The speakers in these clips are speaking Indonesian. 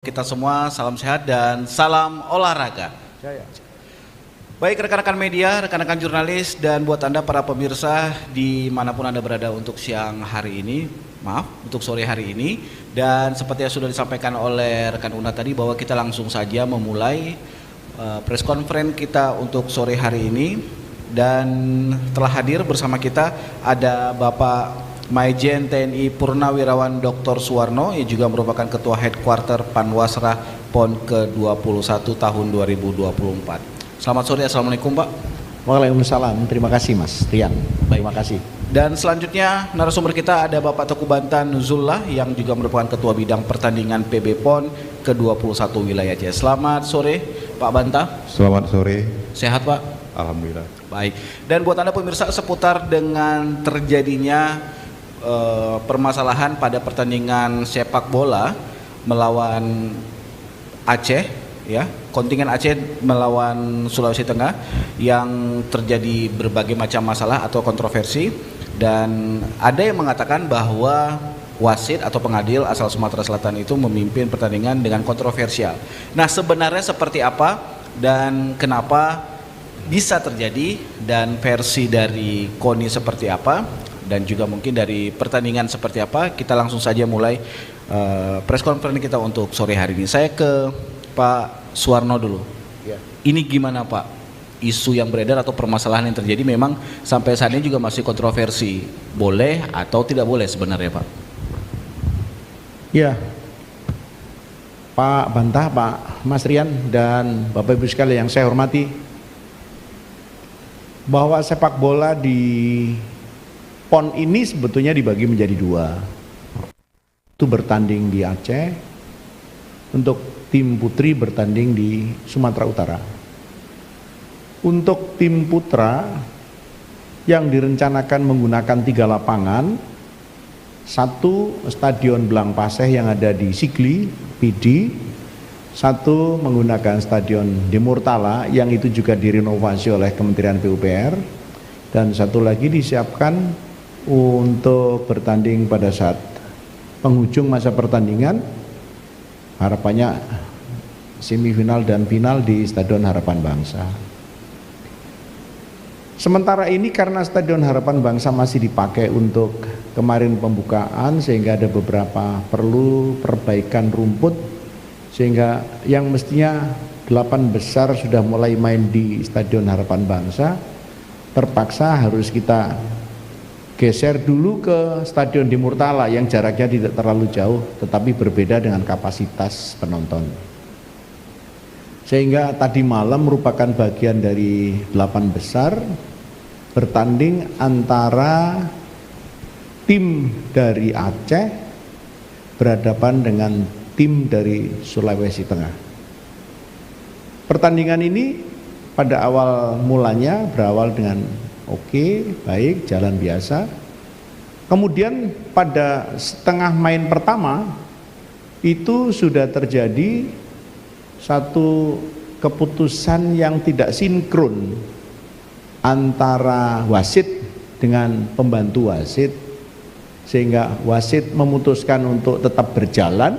Kita semua, salam sehat dan salam olahraga. Baik rekan-rekan media, rekan-rekan jurnalis, dan buat Anda para pemirsa dimanapun Anda berada untuk siang hari ini, untuk sore hari ini. Dan seperti yang sudah disampaikan oleh rekan Una tadi bahwa kita langsung saja memulai press conference kita untuk sore hari ini. Dan telah hadir bersama kita ada Bapak Maijen TNI Purnawirawan Dr. Suwarno yang juga merupakan Ketua Headquarter Panwasra PON ke-21 tahun 2024. Selamat sore, Assalamualaikum Pak. Waalaikumsalam, terima kasih Mas Rian. Terima kasih. Dan selanjutnya narasumber kita ada Bapak Teguh Bantan Zullah yang juga merupakan Ketua Bidang Pertandingan PB PON ke-21 wilayah Aceh. Selamat sore Pak Banta. Selamat sore. Sehat Pak? Alhamdulillah. Baik. Dan buat Anda pemirsa, seputar dengan terjadinya permasalahan pada pertandingan sepak bola melawan Aceh, ya, kontingen Aceh melawan Sulawesi Tengah yang terjadi berbagai macam masalah atau kontroversi, dan ada yang mengatakan bahwa wasit atau pengadil asal Sumatera Selatan itu memimpin pertandingan dengan kontroversial. Nah, sebenarnya seperti apa dan kenapa bisa terjadi, dan versi dari KONI seperti apa, dan juga mungkin dari pertandingan seperti apa, kita langsung saja mulai press conference kita untuk sore hari ini. Saya ke Pak Suwarno dulu. Ya. Ini gimana Pak? Isu yang beredar atau permasalahan yang terjadi memang sampai saat ini juga masih kontroversi. Boleh atau tidak boleh sebenarnya Pak? Ya, Pak Bantah, Pak Mas Rian, dan Bapak Ibu sekalian yang saya hormati, bahwa sepak bola di PON ini sebetulnya dibagi menjadi dua. Itu bertanding di Aceh, untuk tim putri bertanding di Sumatera Utara. Untuk tim putra yang direncanakan menggunakan 3 lapangan, satu Stadion Belang Paseh yang ada di Sigli, PD, satu menggunakan Stadion di Murtala yang itu juga direnovasi oleh Kementerian PUPR, dan satu lagi disiapkan untuk bertanding pada saat penghujung masa pertandingan, harapannya semifinal dan final di Stadion Harapan Bangsa. Sementara ini karena Stadion Harapan Bangsa masih dipakai untuk kemarin pembukaan, sehingga ada beberapa perlu perbaikan rumput, sehingga yang mestinya 8 besar sudah mulai main di Stadion Harapan Bangsa, terpaksa harus kita geser dulu ke Stadion di Murtala yang jaraknya tidak terlalu jauh tetapi berbeda dengan kapasitas penonton. Sehingga tadi malam merupakan bagian dari 8 besar bertanding antara tim dari Aceh berhadapan dengan tim dari Sulawesi Tengah. Pertandingan ini pada awal mulanya berawal dengan oke, baik, jalan biasa. Kemudian pada setengah main pertama itu sudah terjadi satu keputusan yang tidak sinkron antara wasit dengan pembantu wasit, sehingga wasit memutuskan untuk tetap berjalan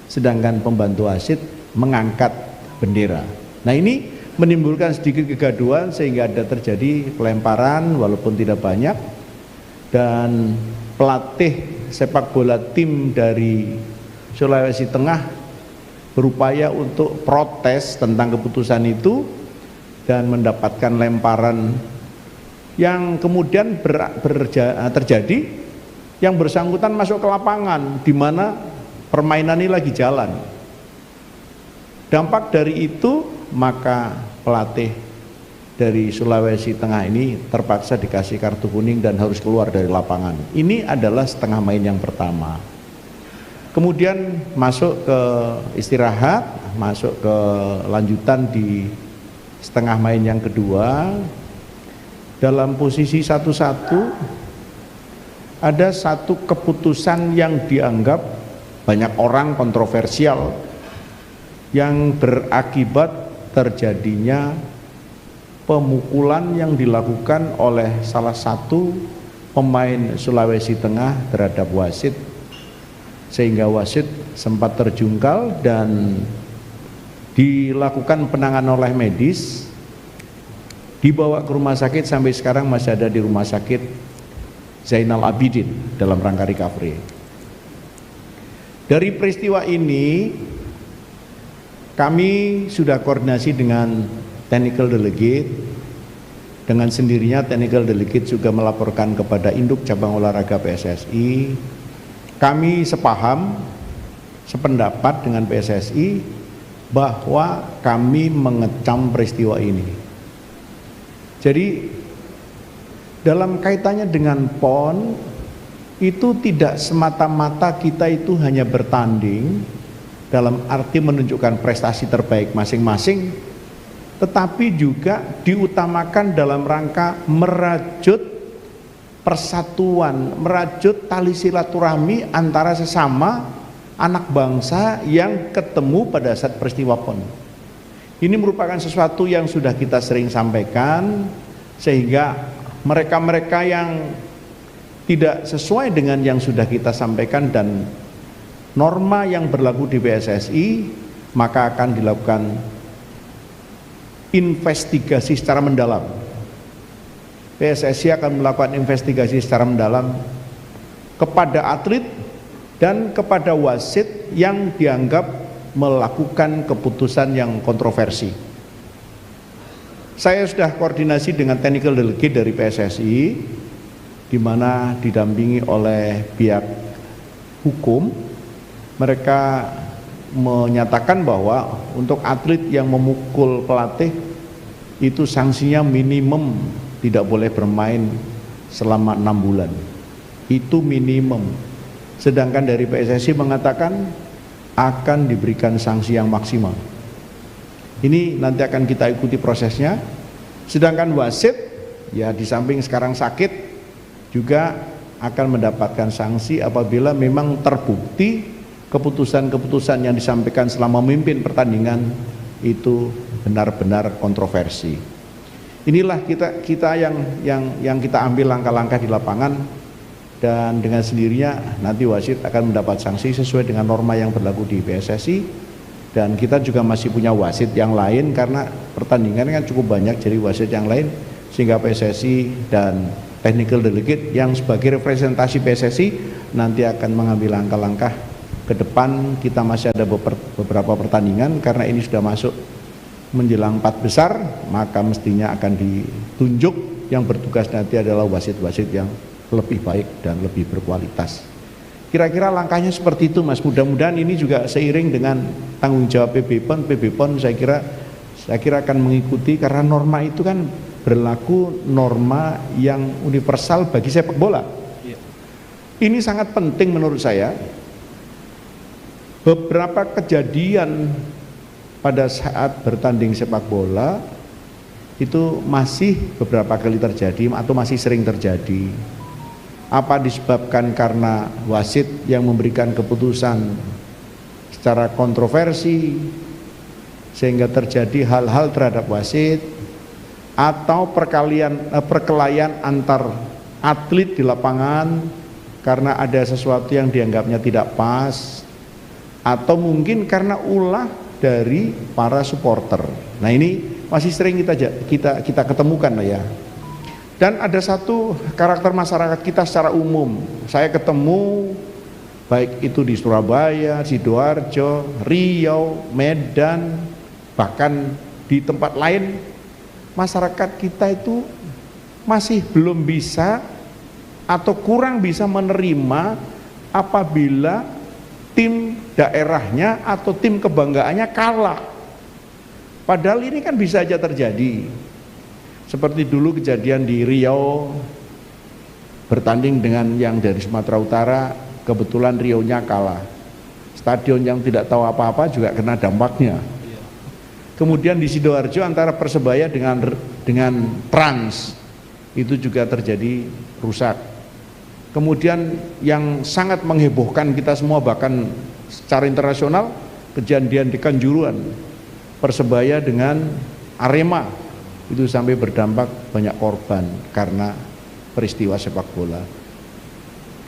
sedangkan pembantu wasit mengangkat bendera. Nah, ini menimbulkan sedikit kegaduhan sehingga ada terjadi pelemparan walaupun tidak banyak, dan pelatih sepak bola tim dari Sulawesi Tengah berupaya untuk protes tentang keputusan itu dan mendapatkan lemparan yang kemudian terjadi, yang bersangkutan masuk ke lapangan di mana permainan ini lagi jalan. Dampak dari itu maka pelatih dari Sulawesi Tengah ini terpaksa dikasih kartu kuning dan harus keluar dari lapangan. Ini adalah setengah main yang pertama. Kemudian masuk ke istirahat, masuk ke lanjutan di setengah main yang kedua. Dalam posisi 1-1 ada satu keputusan yang dianggap banyak orang kontroversial yang berakibat terjadinya pemukulan yang dilakukan oleh salah satu pemain Sulawesi Tengah terhadap wasit, sehingga wasit sempat terjungkal dan dilakukan penanganan oleh medis, dibawa ke rumah sakit, sampai sekarang masih ada di rumah sakit Zainal Abidin dalam rangka recovery. Dari peristiwa ini kami sudah koordinasi dengan technical delegate. Dengan sendirinya technical delegate juga melaporkan kepada induk cabang olahraga PSSI. Kami sepaham, sependapat dengan PSSI bahwa kami mengecam peristiwa ini. Jadi dalam kaitannya dengan PON itu tidak semata-mata kita itu hanya bertanding dalam arti menunjukkan prestasi terbaik masing-masing, tetapi juga diutamakan dalam rangka merajut persatuan, merajut tali silaturahmi antara sesama anak bangsa yang ketemu pada saat peristiwa PON. Ini merupakan sesuatu yang sudah kita sering sampaikan, sehingga mereka-mereka yang tidak sesuai dengan yang sudah kita sampaikan dan norma yang berlaku di PSSI, maka akan dilakukan investigasi secara mendalam. PSSI akan melakukan investigasi secara mendalam kepada atlet dan kepada wasit yang dianggap melakukan keputusan yang kontroversi. Saya sudah koordinasi dengan technical delegate dari PSSI, di mana didampingi oleh pihak hukum. Mereka menyatakan bahwa untuk atlet yang memukul pelatih itu sanksinya minimum tidak boleh bermain selama 6 bulan. Itu minimum. Sedangkan dari PSSI mengatakan akan diberikan sanksi yang maksimal. Ini nanti akan kita ikuti prosesnya. Sedangkan wasit, ya di samping sekarang sakit, juga akan mendapatkan sanksi apabila memang terbukti keputusan-keputusan yang disampaikan selama memimpin pertandingan itu benar-benar kontroversi. Inilah kita yang kita ambil langkah-langkah di lapangan, dan dengan sendirinya nanti wasit akan mendapat sanksi sesuai dengan norma yang berlaku di PSSI. Dan kita juga masih punya wasit yang lain karena pertandingan kan cukup banyak, jadi wasit yang lain, sehingga PSSI dan technical delegate yang sebagai representasi PSSI nanti akan mengambil langkah-langkah ke depan. Kita masih ada beberapa pertandingan, karena ini sudah masuk menjelang 4 besar, maka mestinya akan ditunjuk yang bertugas nanti adalah wasit-wasit yang lebih baik dan lebih berkualitas. Kira-kira langkahnya seperti itu, Mas. Mudah-mudahan ini juga seiring dengan tanggung jawab PB PON saya kira akan mengikuti, karena norma itu kan berlaku norma yang universal bagi sepak bola. Ini sangat penting menurut saya. Beberapa kejadian pada saat bertanding sepak bola itu masih beberapa kali terjadi atau masih sering terjadi. Apa disebabkan karena wasit yang memberikan keputusan secara kontroversi sehingga terjadi hal-hal terhadap wasit, atau perkelahian antar atlet di lapangan karena ada sesuatu yang dianggapnya tidak pas, atau mungkin karena ulah dari para supporter. Nah, ini masih sering kita ketemukan lah ya. Dan ada satu karakter masyarakat kita secara umum, saya ketemu baik itu di Surabaya, Sidoarjo, Riau, Medan, bahkan di tempat lain, masyarakat kita itu masih belum bisa atau kurang bisa menerima apabila tim daerahnya atau tim kebanggaannya kalah. Padahal ini kan bisa aja terjadi. Seperti dulu kejadian di Riau, bertanding dengan yang dari Sumatera Utara, kebetulan Riau-nya kalah. Stadion yang tidak tahu apa-apa juga kena dampaknya. Kemudian di Sidoarjo antara Persebaya dengan Trans itu juga terjadi rusak. Kemudian yang sangat menghebohkan kita semua bahkan secara internasional, kejadian di Kanjuruhan, Persebaya dengan Arema, itu sampai berdampak banyak korban karena peristiwa sepak bola.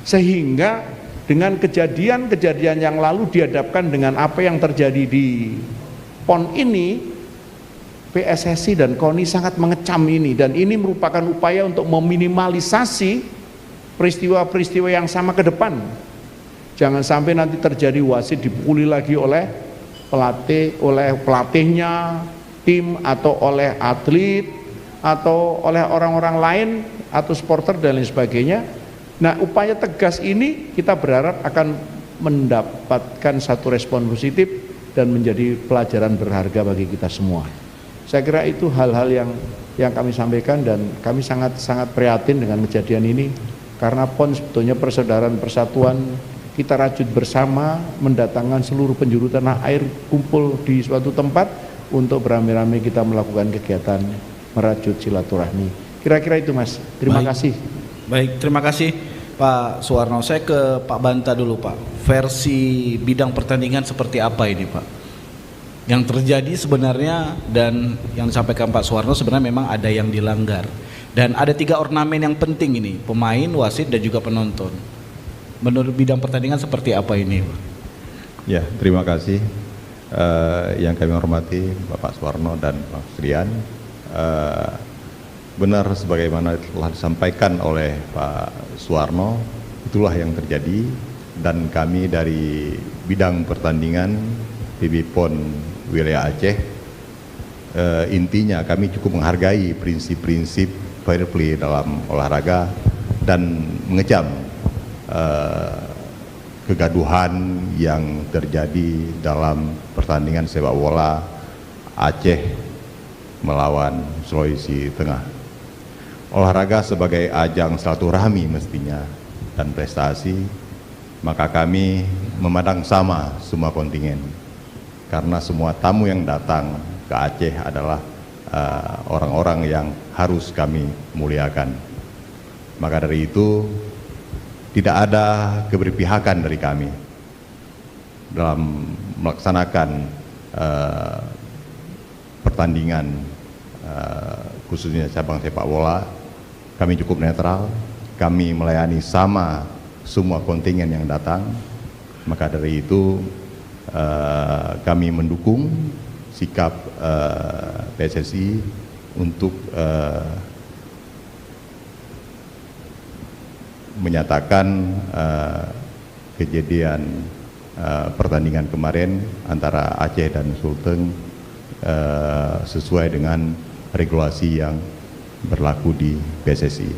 Sehingga dengan kejadian-kejadian yang lalu dihadapkan dengan apa yang terjadi di PON ini, PSSI dan KONI sangat mengecam ini, dan ini merupakan upaya untuk meminimalisasi peristiwa-peristiwa yang sama ke depan. Jangan sampai nanti terjadi wasit dipukuli lagi oleh pelatihnya, tim, atau oleh atlet, atau oleh orang-orang lain, atau supporter dan lain sebagainya. Nah, upaya tegas ini kita berharap akan mendapatkan satu respon positif dan menjadi pelajaran berharga bagi kita semua. Saya kira itu hal-hal yang kami sampaikan, dan kami sangat prihatin dengan kejadian ini, karena PON sebetulnya persaudaraan persatuan, kita rajut bersama mendatangkan seluruh penjuru tanah air kumpul di suatu tempat untuk beramai-ramai kita melakukan kegiatan merajut silaturahmi. Kira-kira itu, Mas. Terima kasih. Baik, terima kasih Pak Suwarno. Saya ke Pak Banta dulu, Pak. Versi bidang pertandingan seperti apa ini, Pak? Yang terjadi sebenarnya, dan yang disampaikan Pak Suwarno sebenarnya memang ada yang dilanggar. Dan ada 3 ornamen yang penting ini, pemain, wasit, dan juga penonton. Menurut bidang pertandingan seperti apa ini, Pak? Ya, terima kasih. Yang kami hormati Bapak Suwarno dan Pak Srian. Benar sebagaimana telah disampaikan oleh Pak Suwarno, itulah yang terjadi, dan kami dari bidang pertandingan PB PON wilayah Aceh, intinya kami cukup menghargai prinsip-prinsip fair play dalam olahraga dan mengecam kegaduhan yang terjadi dalam pertandingan sepak bola Aceh melawan Sulawesi Tengah. Olahraga sebagai ajang silaturahmi mestinya dan prestasi, maka kami memandang sama semua kontingen, karena semua tamu yang datang ke Aceh adalah orang-orang yang harus kami muliakan. Maka dari itu tidak ada keberpihakan dari kami dalam melaksanakan pertandingan, khususnya cabang sepak bola. Kami cukup netral, kami melayani sama semua kontingen yang datang. Maka dari itu kami mendukung sikap PSSI untuk menyatakan kejadian pertandingan kemarin antara Aceh dan Sulteng sesuai dengan regulasi yang berlaku di PSSI.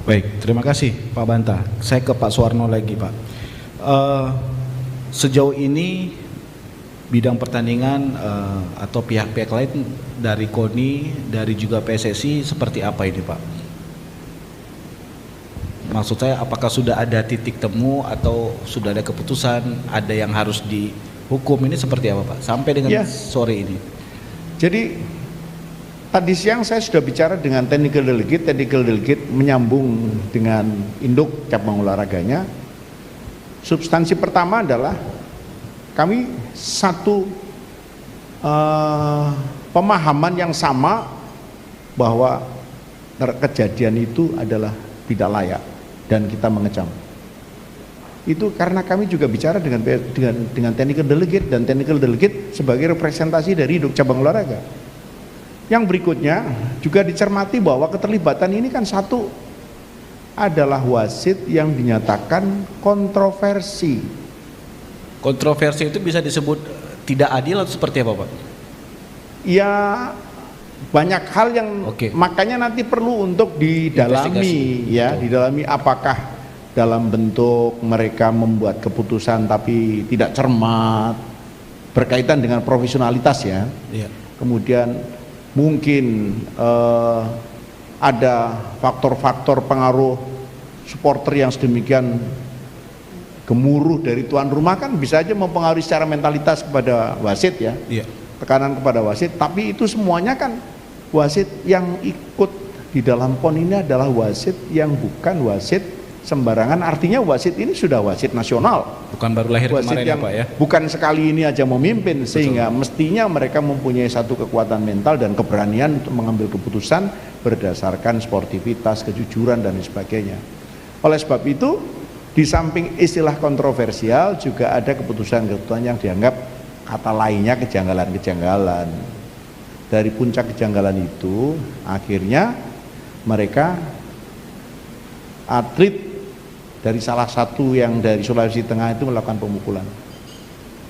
Baik, terima kasih Pak Banta. Saya ke Pak Suwarno lagi, Pak. Sejauh ini bidang pertandingan atau pihak-pihak lain dari KONI, dari juga PSSI seperti apa ini, Pak? Maksud saya, apakah sudah ada titik temu atau sudah ada keputusan, ada yang harus dihukum, ini seperti apa, Pak? Sampai dengan sore ini. Jadi tadi siang saya sudah bicara dengan technical delegate menyambung dengan induk cabang olahraganya. Substansi pertama adalah kami satu pemahaman yang sama bahwa kejadian itu adalah tidak layak dan kita mengecam. Itu karena kami juga bicara dengan technical delegate, dan technical delegate sebagai representasi dari induk cabang olahraga. Yang berikutnya juga dicermati bahwa keterlibatan ini kan satu adalah wasit yang dinyatakan kontroversi. Kontroversi itu bisa disebut tidak adil atau seperti apa, Pak? Ya, banyak hal yang makanya nanti perlu untuk didalami, ya, didalami apakah dalam bentuk mereka membuat keputusan tapi tidak cermat, berkaitan dengan profesionalitas, ya. Kemudian mungkin ada faktor-faktor pengaruh supporter yang sedemikian gemuruh dari tuan rumah, kan bisa aja mempengaruhi secara mentalitas kepada wasit, ya. Tekanan kepada wasit, tapi itu semuanya kan wasit yang ikut di dalam PON ini adalah wasit yang bukan wasit sembarangan. Artinya wasit ini sudah wasit nasional, bukan baru lahir wasit kemarin yang ya, Pak, ya? Bukan sekali ini aja memimpin. Betul. Sehingga mestinya mereka mempunyai satu kekuatan mental dan keberanian untuk mengambil keputusan berdasarkan sportivitas, kejujuran dan sebagainya. Oleh sebab itu Di samping istilah kontroversial juga ada keputusan-keputusan yang dianggap kata lainnya kejanggalan-kejanggalan. Dari puncak kejanggalan itu akhirnya mereka atlet dari salah satu yang dari Sulawesi Tengah itu melakukan pemukulan.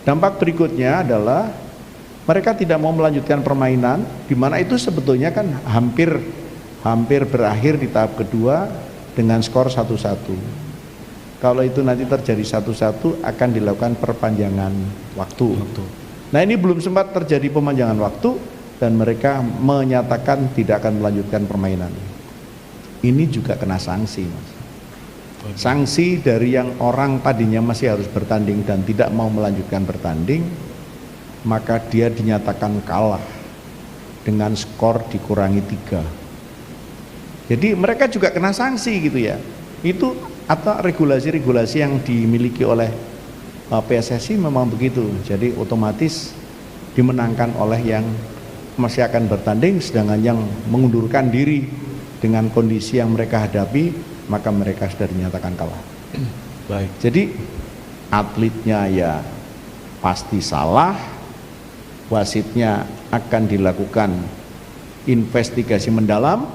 Dampak berikutnya adalah mereka tidak mau melanjutkan permainan, di mana itu sebetulnya kan hampir berakhir di tahap kedua dengan skor 1-1. Kalau itu nanti terjadi 1-1 akan dilakukan perpanjangan waktu. Nah, ini belum sempat terjadi perpanjangan waktu dan mereka menyatakan tidak akan melanjutkan permainan. Ini juga kena sanksi, Mas. Sanksi dari yang orang tadinya masih harus bertanding dan tidak mau melanjutkan bertanding, maka dia dinyatakan kalah dengan skor dikurangi 3. Jadi mereka juga kena sanksi gitu ya. Itu atau regulasi-regulasi yang dimiliki oleh PSSI memang begitu. Jadi otomatis dimenangkan oleh yang masih akan bertanding, sedangkan yang mengundurkan diri dengan kondisi yang mereka hadapi, maka mereka sudah dinyatakan kalah. Baik. Jadi atletnya ya pasti salah, wasitnya akan dilakukan investigasi mendalam,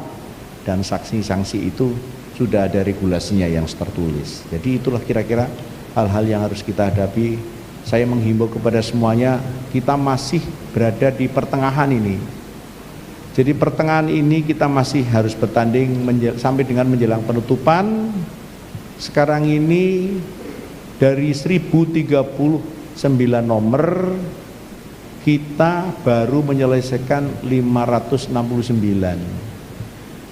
dan sanksi-sanksi itu sudah ada regulasinya yang tertulis. Jadi itulah kira-kira hal-hal yang harus kita hadapi. Saya menghimbau kepada semuanya, kita masih berada di pertengahan ini. Jadi pertengahan ini kita masih harus bertanding sampai dengan menjelang penutupan. Sekarang ini dari 1039 nomor kita baru menyelesaikan 569.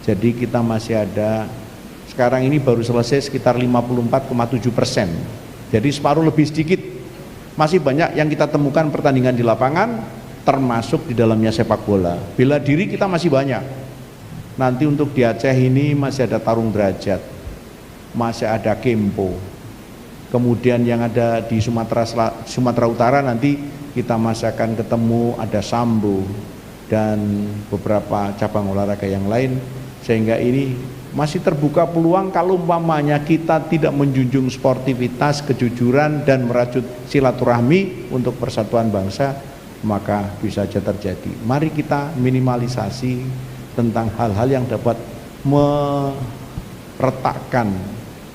Jadi kita masih ada, sekarang ini baru selesai sekitar 54,7%. Jadi separuh lebih sedikit. Masih banyak yang kita temukan pertandingan di lapangan, termasuk di dalamnya sepak bola. Bela diri kita masih banyak. Nanti untuk di Aceh ini masih ada tarung derajat, masih ada kempo. Kemudian yang ada di Sumatera Utara nanti kita masih akan ketemu ada sambo dan beberapa cabang olahraga yang lain, sehingga ini masih terbuka peluang kalau umpamanya kita tidak menjunjung sportivitas, kejujuran dan merajut silaturahmi untuk persatuan bangsa, maka bisa saja terjadi. Mari kita minimalisasi tentang hal-hal yang dapat meretakkan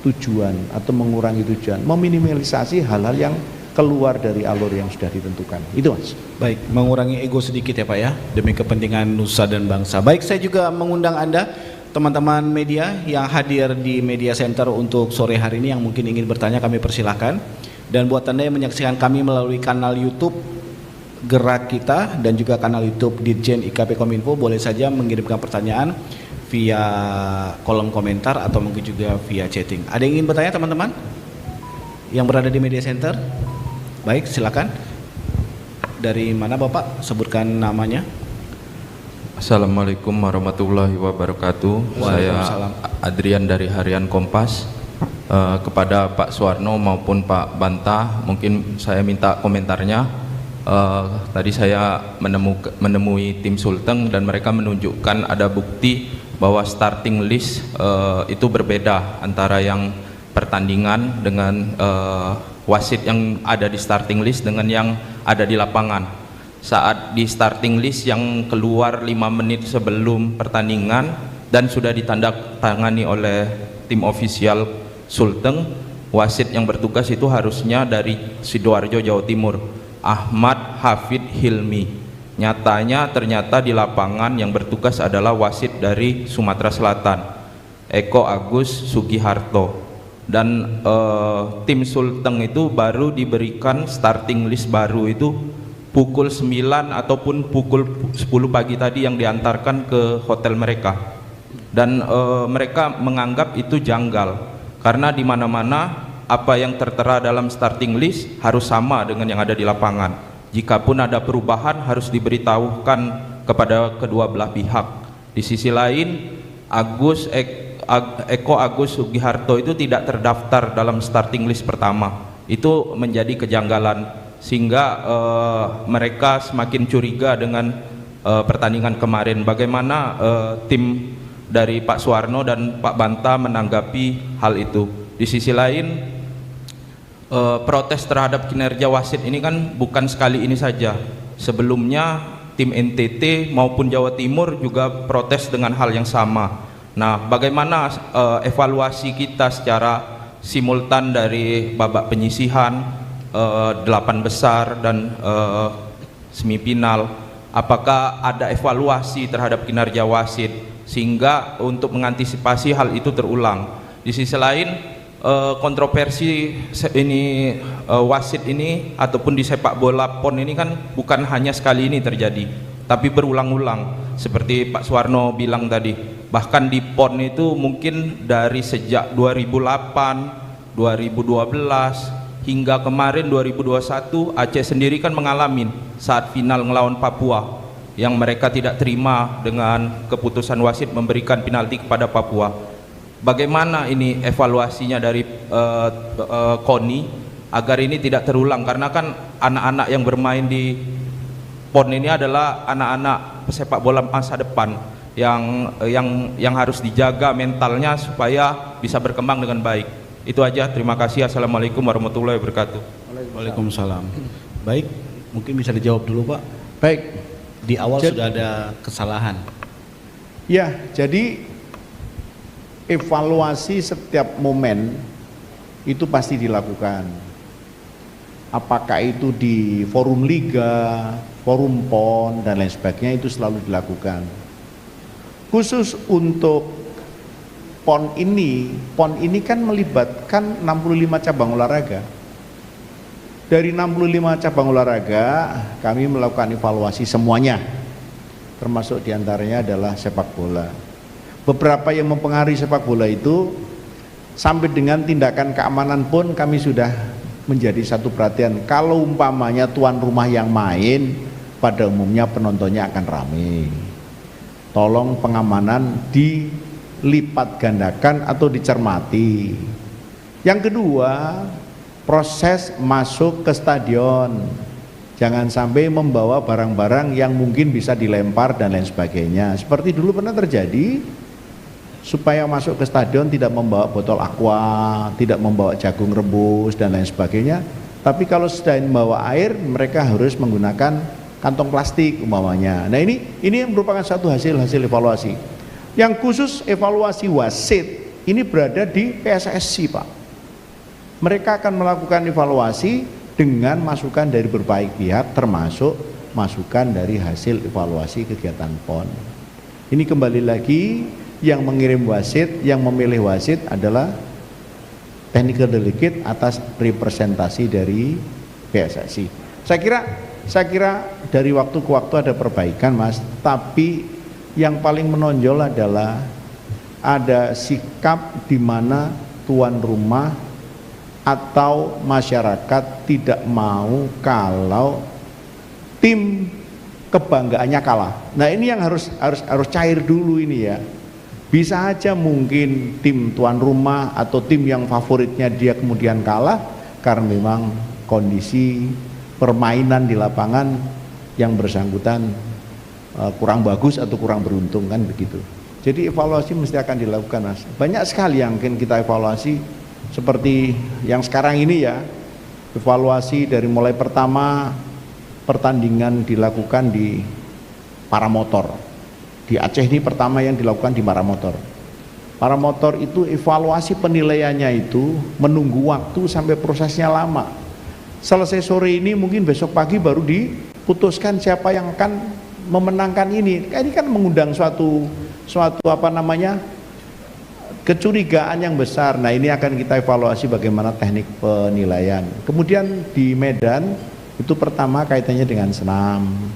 tujuan atau mengurangi tujuan, meminimalisasi hal-hal yang keluar dari alur yang sudah ditentukan. Itu, Mas. Baik, mengurangi ego sedikit ya Pak ya, demi kepentingan nusa dan bangsa. Baik, saya juga mengundang Anda, teman-teman media yang hadir di media center untuk sore hari ini yang mungkin ingin bertanya, kami persilahkan. Dan buat Anda yang menyaksikan kami melalui kanal YouTube Gerak Kita dan juga kanal YouTube Ditjen IKP Kominfo, boleh saja mengirimkan pertanyaan via kolom komentar atau mungkin juga via chatting. Ada yang ingin bertanya teman-teman yang berada di media center? Baik, silakan. Dari mana Bapak? Sebutkan namanya. Assalamualaikum warahmatullahi wabarakatuh. Saya Adrian dari Harian Kompas. Kepada Pak Suwarno maupun Pak Bantah, mungkin saya minta komentarnya. Tadi saya menemui tim Sulteng dan mereka menunjukkan ada bukti bahwa starting list itu berbeda antara yang pertandingan dengan wasit yang ada di starting list dengan yang ada di lapangan. Saat di starting list yang keluar 5 menit sebelum pertandingan dan sudah ditandatangani oleh tim ofisial Sulteng, wasit yang bertugas itu harusnya dari Sidoarjo, Jawa Timur, Ahmad Hafid Hilmi. Nyatanya ternyata di lapangan yang bertugas adalah wasit dari Sumatera Selatan, Eko Agus Sugiharto. Dan tim Sulteng itu baru diberikan starting list baru itu pukul 9 ataupun pukul 10 pagi tadi yang diantarkan ke hotel mereka. Dan mereka menganggap itu janggal karena di mana-mana apa yang tertera dalam starting list harus sama dengan yang ada di lapangan. Jikapun ada perubahan harus diberitahukan kepada kedua belah pihak. Di sisi lain, Eko Agus Sugiharto itu tidak terdaftar dalam starting list pertama. Itu menjadi kejanggalan sehingga mereka semakin curiga dengan pertandingan kemarin. Bagaimana tim dari Pak Suwarno dan Pak Banta menanggapi hal itu? Di sisi lain, protes terhadap kinerja wasit ini kan bukan sekali ini saja. Sebelumnya tim NTT maupun Jawa Timur juga protes dengan hal yang sama. Nah, bagaimana evaluasi kita secara simultan dari babak penyisihan, 8 besar dan semifinal? Apakah ada evaluasi terhadap kinerja wasit sehingga untuk mengantisipasi hal itu terulang? Di sisi lain, kontroversi ini wasit ini ataupun di sepak bola PON ini kan bukan hanya sekali ini terjadi, tapi berulang-ulang seperti Pak Suwarno bilang tadi. Bahkan di PON itu mungkin dari sejak 2008, 2012 hingga kemarin 2021, Aceh sendiri kan mengalami saat final ngelawan Papua yang mereka tidak terima dengan keputusan wasit memberikan penalti kepada Papua. Bagaimana ini evaluasinya dari KONI agar ini tidak terulang, karena kan anak-anak yang bermain di PON ini adalah anak-anak pesepak bola masa depan yang harus dijaga mentalnya supaya bisa berkembang dengan baik. Itu aja, terima kasih. Assalamualaikum warahmatullahi wabarakatuh. Waalaikumsalam. Baik, mungkin bisa dijawab dulu Pak. Baik, Di awal sudah ada kesalahan. ya, jadi evaluasi setiap momen itu pasti dilakukan. Apakah itu di forum liga, forum PON dan lain sebagainya, itu selalu dilakukan. Khusus untuk PON ini kan melibatkan 65 cabang olahraga. Dari 65 cabang olahraga kami melakukan evaluasi semuanya, termasuk diantaranya adalah sepak bola. Beberapa yang mempengaruhi sepak bola itu sampai dengan tindakan keamanan pun kami sudah menjadi satu perhatian. Kalau umpamanya tuan rumah yang main, pada umumnya penontonnya akan ramai. Tolong pengamanan dilipat gandakan atau dicermati. Yang kedua, proses masuk ke stadion. Jangan sampai membawa barang-barang yang mungkin bisa dilempar dan lain sebagainya. Seperti dulu pernah terjadi, supaya masuk ke stadion tidak membawa botol aqua, tidak membawa jagung rebus dan lain sebagainya. Tapi kalau sudah membawa air, mereka harus menggunakan kantong plastik umpamanya. Nah, ini merupakan satu hasil evaluasi. Yang khusus evaluasi wasit ini berada di PSSI, Pak. Mereka akan melakukan evaluasi dengan masukan dari berbagai pihak, termasuk masukan dari hasil evaluasi kegiatan PON. Ini kembali lagi, yang mengirim wasit, yang memilih wasit adalah technical delegate atas representasi dari PSSI. Saya kira dari waktu ke waktu ada perbaikan, Mas, tapi yang paling menonjol adalah ada sikap di mana tuan rumah atau masyarakat tidak mau kalau tim kebanggaannya kalah. Nah, ini yang harus cair dulu ini ya. Bisa aja mungkin tim tuan rumah atau tim yang favoritnya dia kemudian kalah karena memang kondisi permainan di lapangan yang bersangkutan kurang bagus atau kurang beruntung, kan begitu. Jadi evaluasi mesti akan dilakukan, Mas. Banyak sekali yang akan kita evaluasi, seperti yang sekarang ini ya, evaluasi dari mulai pertama pertandingan dilakukan di paramotor. Di Aceh ini pertama yang dilakukan di paramotor. Paramotor itu evaluasi penilaiannya itu menunggu waktu sampai prosesnya lama. Selesai sore ini, mungkin besok pagi baru diputuskan siapa yang akan memenangkan ini. Ini kan mengundang suatu kecurigaan yang besar. Nah, ini akan kita evaluasi bagaimana teknik penilaian. Kemudian di Medan itu pertama kaitannya dengan senam.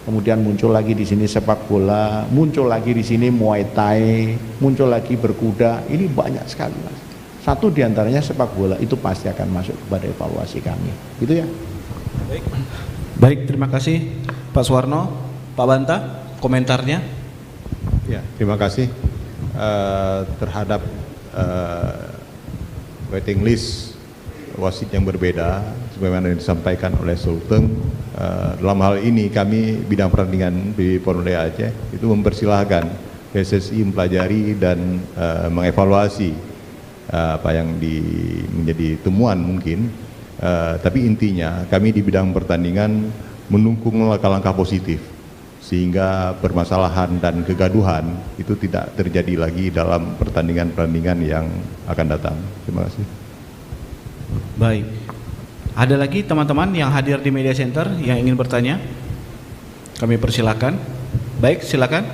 Kemudian muncul lagi di sini sepak bola, muncul lagi di sini Muay Thai, muncul lagi berkuda. Ini banyak sekali, Mas. Satu diantaranya sepak bola, itu pasti akan masuk kepada evaluasi kami. Gitu ya. Baik, terima kasih Pak Suwarno. Pak Banta, komentarnya? Ya, terima kasih. Terhadap waiting list wasit yang berbeda sebagaimana yang disampaikan oleh Sulteng, dalam hal ini kami bidang pertandingan di PON Wilayah Aceh itu mempersilahkan PSSI mempelajari dan mengevaluasi apa yang menjadi temuan mungkin Tapi intinya kami di bidang pertandingan mendukung langkah-langkah positif sehingga permasalahan dan kegaduhan itu tidak terjadi lagi dalam pertandingan-pertandingan yang akan datang. Terima kasih. Baik. Ada lagi teman-teman yang hadir di media center yang ingin bertanya? Kami persilakan. Baik, silakan.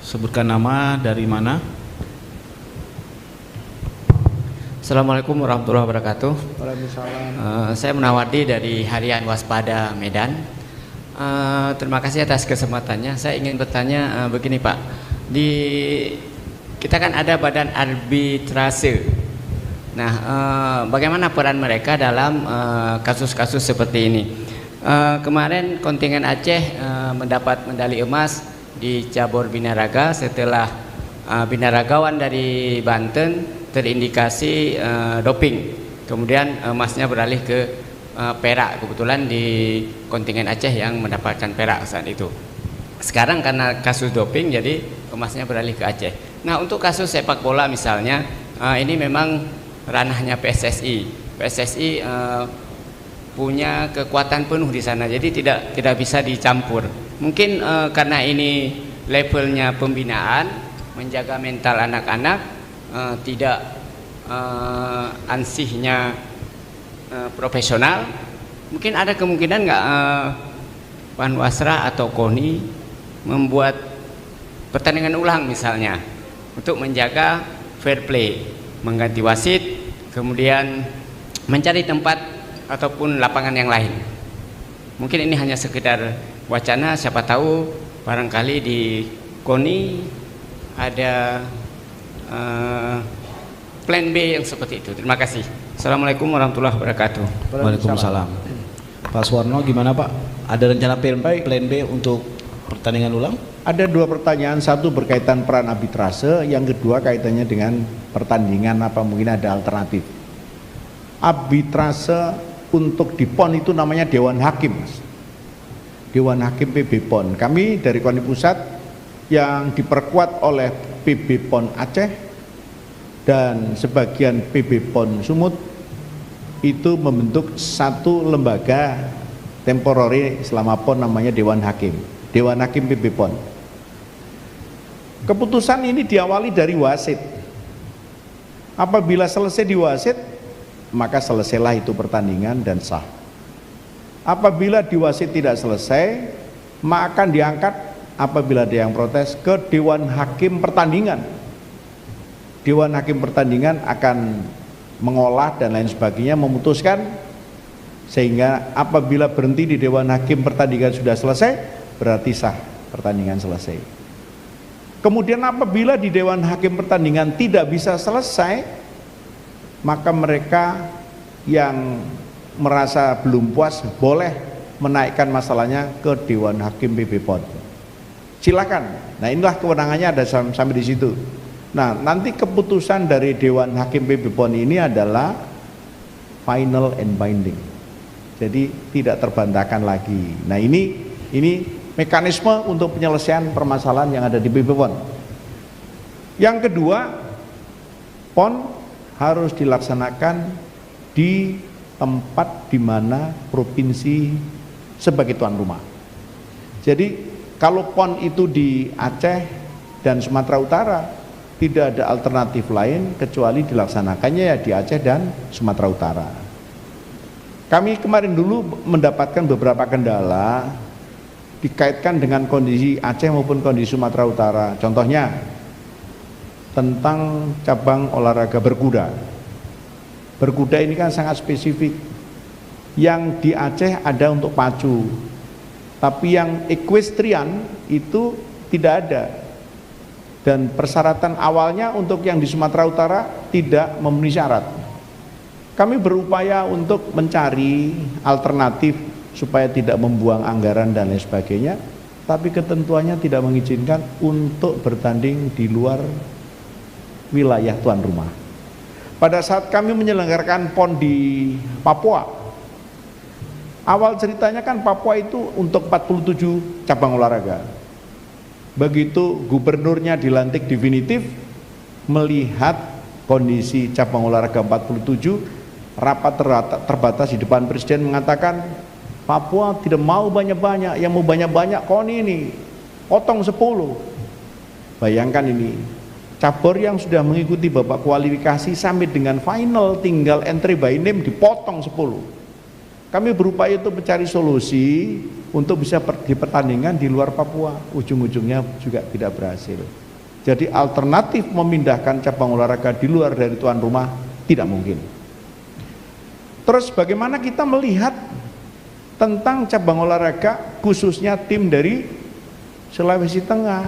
Sebutkan nama, dari mana? Assalamualaikum warahmatullahi wabarakatuh. Waalaikumsalam. Saya Munawadi dari Harian Waspada Medan. Terima kasih atas kesempatannya. Saya ingin bertanya begini Pak, kita kan ada badan arbitrase. Nah, bagaimana peran mereka dalam kasus-kasus seperti ini? Kemarin kontingen Aceh mendapat medali emas di cabur binaraga setelah binaragawan dari Banten terindikasi doping. Kemudian emasnya beralih ke perak, kebetulan di kontingen Aceh yang mendapatkan perak saat itu. Sekarang karena kasus doping jadi emasnya beralih ke Aceh. Nah, untuk kasus sepak bola misalnya, ini memang ranahnya PSSI. PSSI punya kekuatan penuh di sana, jadi tidak bisa dicampur. Mungkin karena ini levelnya pembinaan, menjaga mental anak-anak, tidak ansihnya profesional. Mungkin ada kemungkinan nggak Panwasra atau KONI membuat pertandingan ulang misalnya untuk menjaga fair play, mengganti wasit, kemudian mencari tempat ataupun lapangan yang lain. Mungkin ini hanya sekedar wacana, siapa tahu barangkali di KONI ada plan B yang seperti itu. Terima kasih. Assalamualaikum warahmatullahi wabarakatuh. Waalaikumsalam. Pak Suwarno, gimana Pak? Ada rencana plan B untuk pertandingan ulang? Ada dua pertanyaan, satu berkaitan peran arbitrase, yang kedua kaitannya dengan pertandingan apa mungkin ada alternatif. Arbitrase untuk di PON itu namanya Dewan Hakim, Mas. Dewan Hakim PB PON. Kami dari KONI Pusat yang diperkuat oleh PB PON Aceh dan sebagian PB PON Sumut itu membentuk satu lembaga temporary selama PON namanya Dewan Hakim. Dewan Hakim PB PON. Keputusan ini diawali dari wasit. Apabila selesai di wasit, maka selesailah itu pertandingan dan sah. Apabila di wasit tidak selesai, maka akan diangkat apabila ada yang protes ke Dewan Hakim Pertandingan. Dewan Hakim Pertandingan akan mengolah dan lain sebagainya, memutuskan, sehingga apabila berhenti di Dewan Hakim Pertandingan sudah selesai, berarti sah, pertandingan selesai. Kemudian apabila di Dewan Hakim Pertandingan tidak bisa selesai, maka mereka yang merasa belum puas boleh menaikkan masalahnya ke Dewan Hakim PB PON. Silakan. Nah, inilah kewenangannya, ada sampai di situ. Nah, nanti keputusan dari Dewan Hakim PB PON ini adalah final and binding. Jadi tidak terbantahkan lagi. Nah, ini mekanisme untuk penyelesaian permasalahan yang ada di PB PON. Yang kedua, PON harus dilaksanakan di tempat di mana provinsi sebagai tuan rumah. Jadi kalau PON itu di Aceh dan Sumatera Utara, tidak ada alternatif lain kecuali dilaksanakannya ya di Aceh dan Sumatera Utara. Kami kemarin dulu mendapatkan beberapa kendala dikaitkan dengan kondisi Aceh maupun kondisi Sumatera Utara. Contohnya tentang cabang olahraga berkuda. Berkuda ini kan sangat spesifik. Yang di Aceh ada untuk pacu, tapi yang equestrian itu tidak ada. Dan persyaratan awalnya untuk yang di Sumatera Utara tidak memenuhi syarat. Kami berupaya untuk mencari alternatif supaya tidak membuang anggaran dan lain sebagainya, tapi ketentuannya tidak mengizinkan untuk bertanding di luar wilayah tuan rumah. Pada saat kami menyelenggarakan PON di Papua, awal ceritanya kan Papua itu untuk 47 cabang olahraga. Begitu gubernurnya dilantik definitif, melihat kondisi cabang olahraga 47, rapat terbatas di depan Presiden mengatakan Papua tidak mau banyak-banyak, yang mau banyak-banyak KONI ini potong 10. Bayangkan ini, cabur yang sudah mengikuti babak kualifikasi sampai dengan final tinggal entry by name dipotong 10. Kami berupaya untuk mencari solusi untuk bisa di pertandingan di luar Papua, ujung-ujungnya juga tidak berhasil. Jadi alternatif memindahkan cabang olahraga di luar dari tuan rumah tidak mungkin. Terus bagaimana kita melihat tentang cabang olahraga khususnya tim dari Sulawesi Tengah?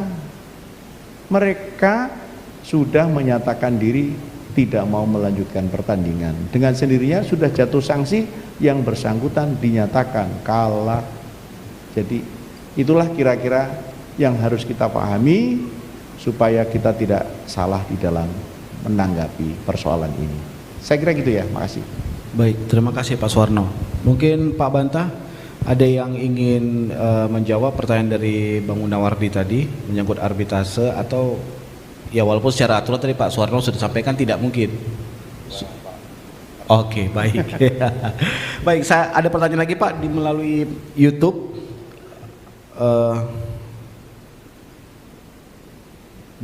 Mereka sudah menyatakan diri tidak mau melanjutkan pertandingan. Dengan sendirinya sudah jatuh sanksi, yang bersangkutan dinyatakan kalah. Jadi itulah kira-kira yang harus kita pahami supaya kita tidak salah di dalam menanggapi persoalan ini. Saya kira gitu ya, makasih. Baik, terima kasih Pak Suwarno. Mungkin Pak Bantah ada yang ingin menjawab pertanyaan dari Bang Gunawardi tadi menyangkut arbitrase, atau ya walaupun secara aturan tadi Pak Suwarno sudah sampaikan tidak mungkin. Oke, baik. Baik, saya ada pertanyaan lagi Pak di melalui YouTube.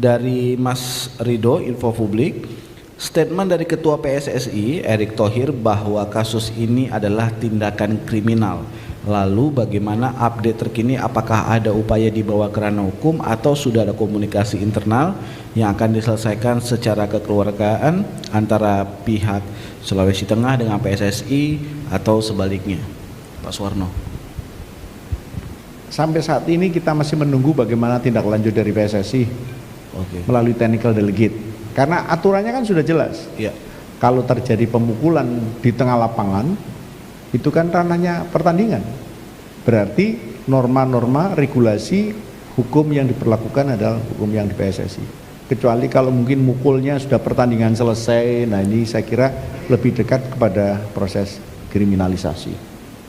Dari Mas Rido, Info Publik, statement dari Ketua PSSI Erick Thohir bahwa kasus ini adalah tindakan kriminal. Lalu bagaimana update terkini, apakah ada upaya dibawa ke ranah hukum atau sudah ada komunikasi internal yang akan diselesaikan secara kekeluargaan antara pihak Sulawesi Tengah dengan PSSI atau sebaliknya? Pak Suwarno. Sampai saat ini kita masih menunggu bagaimana tindak lanjut dari PSSI melalui technical delegate. Karena aturannya kan sudah jelas. Ya. Kalau terjadi pemukulan di tengah lapangan, itu kan ranahnya pertandingan. Berarti norma-norma regulasi hukum yang diperlakukan adalah hukum yang di PSSI. Kecuali kalau mungkin mukulnya sudah pertandingan selesai, nah ini saya kira lebih dekat kepada proses kriminalisasi.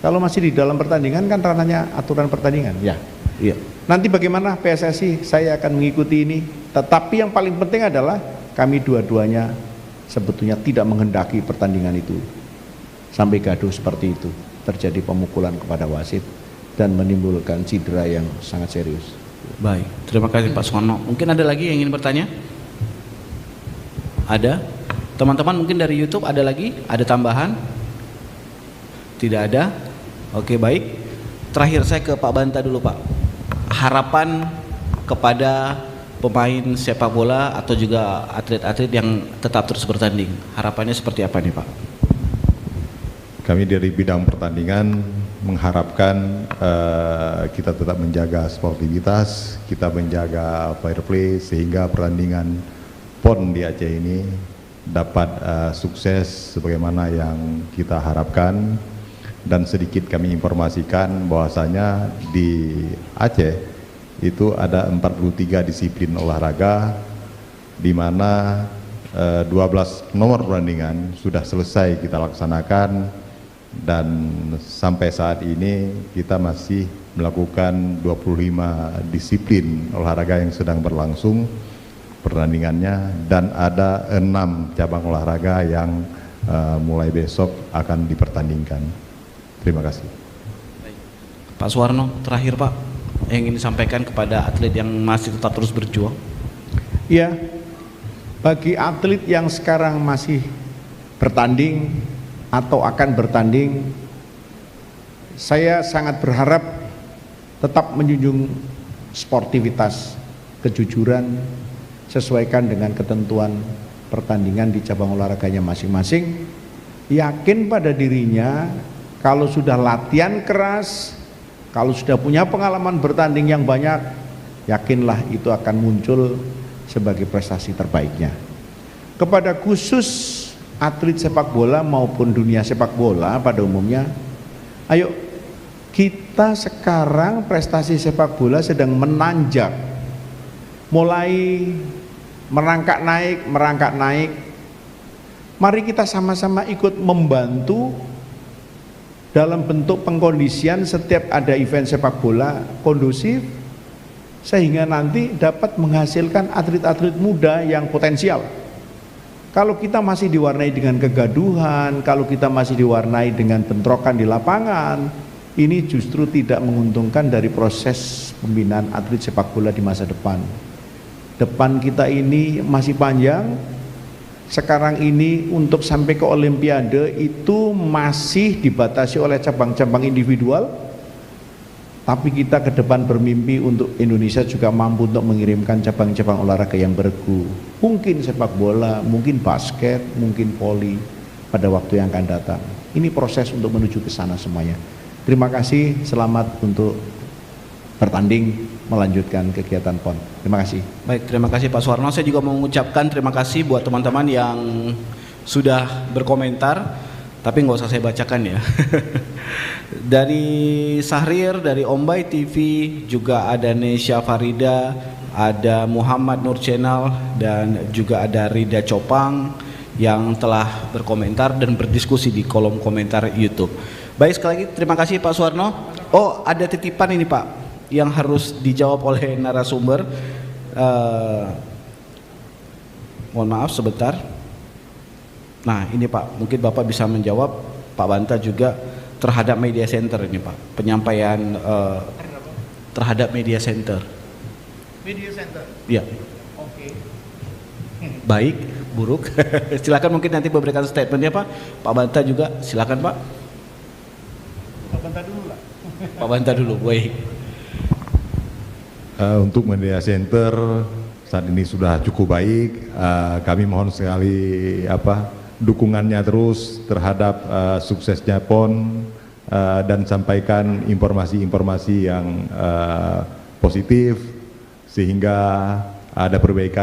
Kalau masih di dalam pertandingan kan ranahnya aturan pertandingan, ya. Iya. Nanti bagaimana PSSI, saya akan mengikuti ini. Tetapi yang paling penting adalah kami dua-duanya sebetulnya tidak menghendaki pertandingan itu sampai gaduh seperti itu, terjadi pemukulan kepada wasit dan menimbulkan cedera yang sangat serius. Baik, terima kasih Pak Suwarno. Mungkin ada lagi yang ingin bertanya? Ada? Teman-teman mungkin dari YouTube ada lagi? Ada tambahan? Tidak ada? Oke, baik. Terakhir saya ke Pak Banta dulu Pak. Harapan kepada pemain sepak bola atau juga atlet-atlet yang tetap terus bertanding, harapannya seperti apa nih Pak? Kami dari bidang pertandingan mengharapkan kita tetap menjaga sportivitas, kita menjaga fair play sehingga pertandingan PON di Aceh ini dapat sukses sebagaimana yang kita harapkan. Dan sedikit kami informasikan bahwasanya di Aceh itu ada 43 disiplin olahraga di mana 12 nomor pertandingan sudah selesai kita laksanakan, dan sampai saat ini kita masih melakukan 25 disiplin olahraga yang sedang berlangsung pertandingannya, dan ada 6 cabang olahraga yang mulai besok akan dipertandingkan. Terima kasih. Pak Suwarno, terakhir Pak, yang ingin disampaikan kepada atlet yang masih tetap terus berjuang? Ya, bagi atlet yang sekarang masih bertanding atau akan bertanding, saya sangat berharap tetap menjunjung sportivitas, kejujuran, sesuaikan dengan ketentuan pertandingan di cabang olahraganya masing-masing. Yakin pada dirinya, kalau sudah latihan keras, kalau sudah punya pengalaman bertanding yang banyak, yakinlah itu akan muncul sebagai prestasi terbaiknya. Kepada khusus atlet sepak bola maupun dunia sepak bola pada umumnya, ayo kita sekarang prestasi sepak bola sedang menanjak, mulai merangkak naik. Mari kita sama-sama ikut membantu dalam bentuk pengkondisian setiap ada event sepak bola kondusif, sehingga nanti dapat menghasilkan atlet-atlet muda yang potensial. Kalau kita masih diwarnai dengan kegaduhan, kalau kita masih diwarnai dengan bentrokan di lapangan, ini justru tidak menguntungkan dari proses pembinaan atlet sepak bola di masa depan. Depan kita ini masih panjang. Sekarang ini untuk sampai ke Olimpiade itu masih dibatasi oleh cabang-cabang individual. Tapi kita ke depan bermimpi untuk Indonesia juga mampu untuk mengirimkan cabang-cabang olahraga yang bergu. Mungkin sepak bola, mungkin basket, mungkin voli pada waktu yang akan datang. Ini proses untuk menuju ke sana semuanya. Terima kasih, selamat untuk bertanding melanjutkan kegiatan PON. Terima kasih. Baik, terima kasih Pak Suwarno. Saya juga mengucapkan terima kasih buat teman-teman yang sudah berkomentar, tapi nggak usah saya bacakan ya. Dari Sahrir, dari Ombai TV, juga ada Nesya Farida, ada Muhammad Nur Channel, dan juga ada Rida Copang yang telah berkomentar dan berdiskusi di kolom komentar YouTube. Baik, sekali lagi terima kasih Pak Suwarno. Oh, ada titipan ini Pak yang harus dijawab oleh narasumber. Mohon maaf sebentar. Nah ini Pak, mungkin Bapak bisa menjawab, Pak Banta juga, terhadap media center ini Pak, penyampaian terhadap media center. Media center? Iya. Oke. Baik, buruk. Silakan mungkin nanti memberikan statementnya Pak. Pak Banta juga, silakan Pak. Pak Banta dulu lah. Pak Banta dulu, baik. Untuk media center saat ini sudah cukup baik. Kami mohon sekali dukungannya terus terhadap suksesnya PON, dan sampaikan informasi-informasi yang positif sehingga ada perbaikan